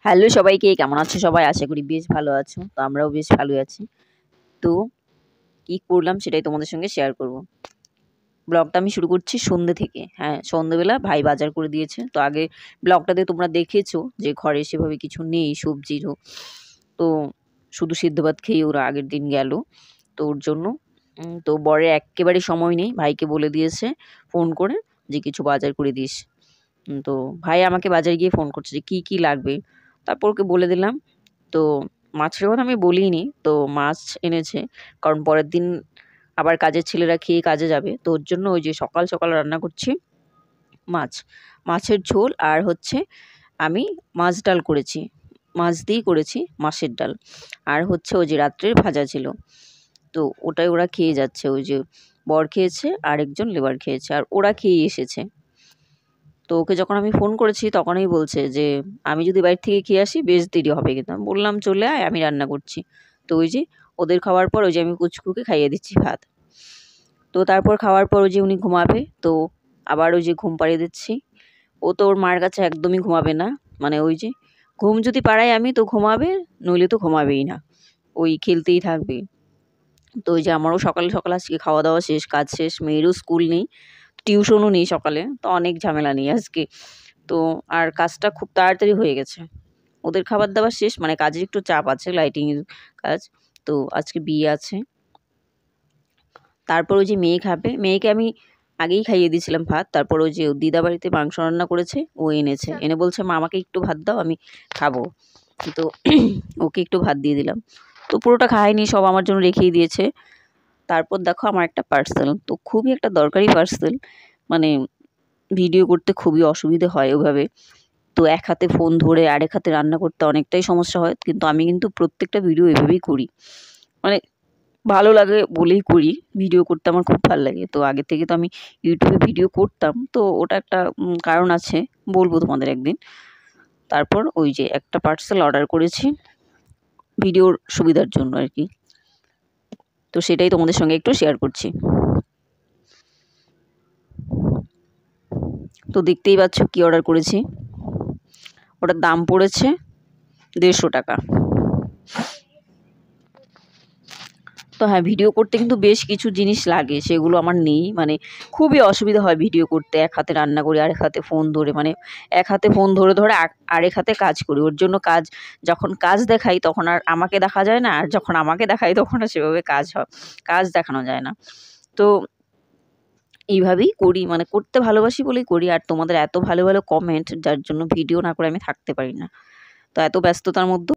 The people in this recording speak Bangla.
হ্যালো সবাইকে, কেমন আছো সবাই? আশা করি বেশ ভালো আছো। তো আমরাও বেশ ভালোই আছি। তো কি করলাম সেটাই তোমাদের সঙ্গে শেয়ার করব। ব্লগটা আমি শুরু করছি সন্ধ্যে থেকে। হ্যাঁ, সন্ধ্যেবেলা ভাই বাজার করে দিয়েছে। তো আগে ব্লগটাতে তোমরা দেখেছো যে ঘরে সেভাবে কিছু নেই সবজিরও। তো শুধু সিদ্ধ ভাত খেয়েই ওরা আগের দিন গেল। তো ওর জন্য তো বরের এক্কেবারে সময় নেই। ভাইকে বলে দিয়েছে ফোন করে যে কিছু বাজার করে দিস। তো ভাই আমাকে বাজারে গিয়ে ফোন করছে যে কি লাগবে। তারপর ওকে বলে দিলাম। তো মাছের কথা আমি বলিনি। তো মাছ এনেছে। কারণ পরের দিন আবার কাজের ছেলেরা খেয়ে কাজে যাবে। তো ওর জন্য ওই যে সকাল সকাল রান্না করছি মাছ। মাছের ঝোল আর হচ্ছে আমি মাছ ডাল করেছি। মাছ দিয়েই করেছি মাছের ডাল। আর হচ্ছে ওই যে রাত্রের ভাজা ছিল। তো ওটাই ওরা খেয়ে যাচ্ছে। ওই যে বর খেয়েছে, আরেকজন লেবার খেয়েছে। আর ওরা খেয়েই এসেছে। তো ওকে যখন আমি ফোন করেছি তখনই বলছে যে আমি যদি বাইরে থেকে খেয়ে আসি বেশ দেরি হবে, কিন্তু আমি বললাম চলে আয়, আমি রান্না করছি। তো ওই যে ওদের খাওয়ার পর ওই যে আমি কুচকুকে খাইয়ে দিচ্ছি ভাত। তো তারপর খাওয়ার পর ওই যে উনি ঘুমাবে, তো আবার ওই যে ঘুম পাড়িয়ে দিচ্ছি। ও তো ওর মার কাছে একদমই ঘুমাবে না। মানে ওই যে ঘুম যদি পাড়াই আমি তো ঘুমাবে, নইলে তো ঘুমাবেই না, ওই খেলতেই থাকবে। তো ওই যে আমারও সকাল সকাল আজকে খাওয়া দাওয়া শেষ, কাজ শেষ, মেয়েরও স্কুল নেই, টিউশনও নেই সকালে, তো অনেক ঝামেলা নেই আজকে। তো আর কাজটা খুব তাড়াতাড়ি হয়ে গেছে। ওদের খাবার দাবার শেষ, মানে কাজের একটু চাপ আছে, লাইটিং এর কাজ। তো আজকে বিয়ে আছে। তারপর ওই যে মেয়ে খাবে, মেয়েকে আমি আগেই খাইয়ে দিয়েছিলাম ভাত। তারপর ওই যে দিদা বাড়িতে মাংস রান্না করেছে, ও এনেছে, এনে বলছে মা আমাকে একটু ভাত দাও, আমি খাবো। তো ওকে একটু ভাত দিয়ে দিলাম। তো পুরোটা খায়নি, সব আমার জন্য রেখেই দিয়েছে। তারপর দেখো আমার একটা পার্সেল, তো খুবই একটা দরকারি পার্সেল। মানে ভিডিও করতে খুবই অসুবিধে হয় ওভাবে। তো এক হাতে ফোন ধরে আরেক হাতে রান্না করতে অনেকটাই সমস্যা হয়, কিন্তু আমি কিন্তু প্রত্যেকটা ভিডিও এভাবেই করি। মানে ভালো লাগে বলেই করি, ভিডিও করতে আমার খুব ভালো লাগে। তো আগে থেকে তো আমি ইউটিউবে ভিডিও করতাম, তো ওটা একটা কারণ আছে, বলবো তোমাদের একদিন। তারপর ওই যে একটা পার্সেল অর্ডার করেছি ভিডিওর সুবিধার জন্য আর কি। তো সেটাই তোমাদের সঙ্গে একটু শেয়ার করছি। তো দেখতেই পাচ্ছ কি অর্ডার করেছি। ওটার দাম পড়েছে 150 টাকা। তো হ্যাঁ, ভিডিও করতে কিন্তু বেশ কিছু জিনিস লাগে, সেগুলো আমার নেই। মানে খুবই অসুবিধা হয় ভিডিও করতে, এক হাতে রান্না করি আরেক হাতে ফোন ধরে, মানে এক হাতে ফোন ধরে ধরে আরেক হাতে কাজ করি। ওর জন্য যখন কাজ দেখাই তখন আর আমাকে দেখা যায় না, আর যখন আমাকে দেখাই তখন আর সেভাবে কাজ দেখানো যায় না। তো এইভাবেই করি, মানে করতে ভালোবাসি বলেই করি। আর তোমাদের এত ভালো ভালো কমেন্ট, যার জন্য ভিডিও না করে আমি থাকতে পারি না। তো এত ব্যস্ততার মধ্যে